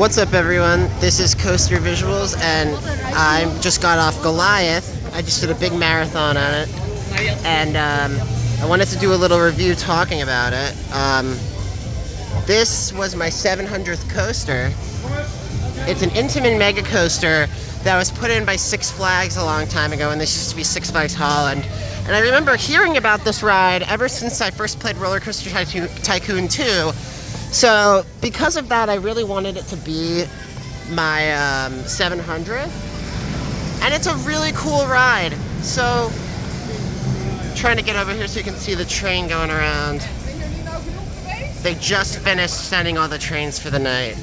What's up, everyone? This is Coaster Visuals, and I just got off Goliath. I just did a big marathon on it, and I wanted to do a little review talking about it. This was my 700th coaster. It's an Intamin mega coaster that was put in by Six Flags a long time ago, and this used to be Six Flags Holland. And I remember hearing about this ride ever since I first played Roller Coaster Tycoon 2. So because of that, I really wanted it to be my 700th. And it's a really cool ride. So, trying to get over here so you can see the train going around. They just finished sending all the trains for the night.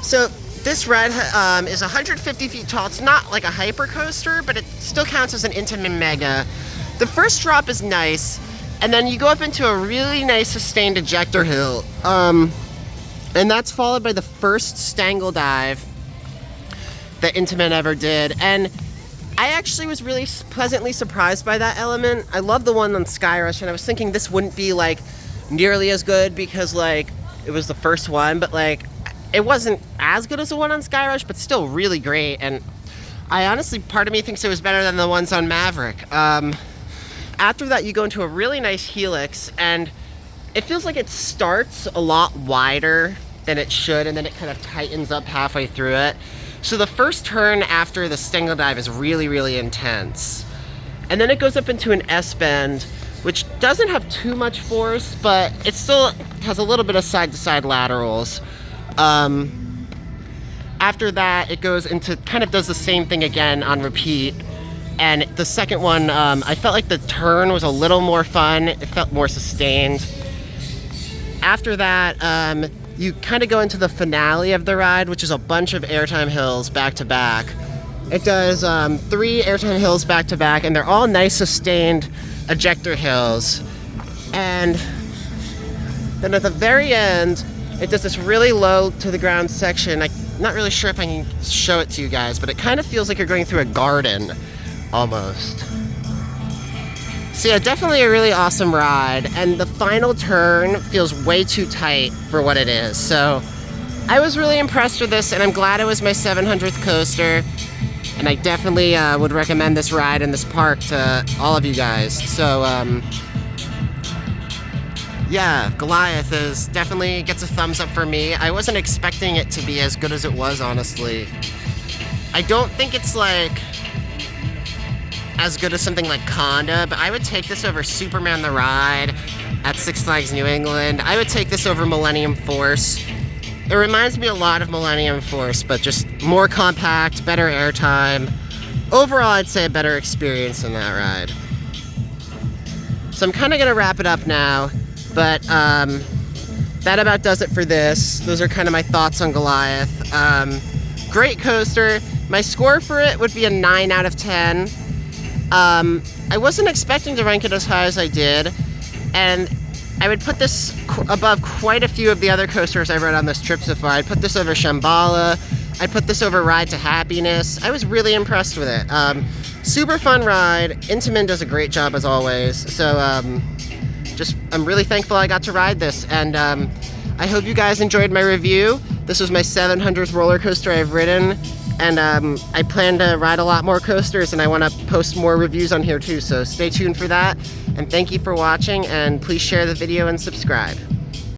So this ride is 150 feet tall. It's not like a hyper coaster, but it still counts as an Intamin mega. The first drop is nice, and then you go up into a really nice sustained ejector hill. And that's followed by the first stangle dive that Intamin ever did. And I actually was really pleasantly surprised by that element. I love the one on Skyrush, and I was thinking this wouldn't be like nearly as good because like it was the first one, but like it wasn't as good as the one on Skyrush, but still really great. And I honestly, part of me thinks it was better than the ones on Maverick. After that, you go into a really nice helix, and it feels like it starts a lot wider than it should, and then it kind of tightens up halfway through it. So the first turn after the stangle dive is really, really intense. And then it goes up into an S-bend, which doesn't have too much force, but it still has a little bit of side-to-side laterals. After that, it goes into, kind of does the same thing again on repeat. And the second one, I felt like the turn was a little more fun. It felt more sustained. After that, you kind of go into the finale of the ride, which is a bunch of airtime hills back to back. It does 3 airtime hills back to back, and they're all nice sustained ejector hills. And then at the very end, it does this really low to the ground section. I'm not really sure if I can show it to you guys, but it kind of feels like you're going through a garden, almost. So yeah, definitely a really awesome ride, and the final turn feels way too tight for what it is. So I was really impressed with this, and I'm glad it was my 700th coaster, and I definitely would recommend this ride in this park to all of you guys. So yeah, Goliath definitely gets a thumbs up for me. I wasn't expecting it to be as good as it was, honestly. I don't think it's like as good as something like Conda, but I would take this over Superman the Ride at Six Flags New England. I would take this over Millennium Force. It reminds me a lot of Millennium Force, but just more compact, better airtime. Overall, I'd say a better experience in that ride. So I'm kind of gonna wrap it up now, but that about does it for this. Those are kind of my thoughts on Goliath. Great coaster. My score for it would be a 9 out of 10. I wasn't expecting to rank it as high as I did, and I would put this above quite a few of the other coasters I rode on this trip so far. I'd put this over Shambhala. I'd put this over Ride to Happiness. I was really impressed with it. Super fun ride. Intamin does a great job as always. So I'm really thankful I got to ride this, and I hope you guys enjoyed my review. This was my 700th roller coaster I've ridden. And I plan to ride a lot more coasters, and I want to post more reviews on here too, so stay tuned for that. And thank you for watching, and please share the video and subscribe.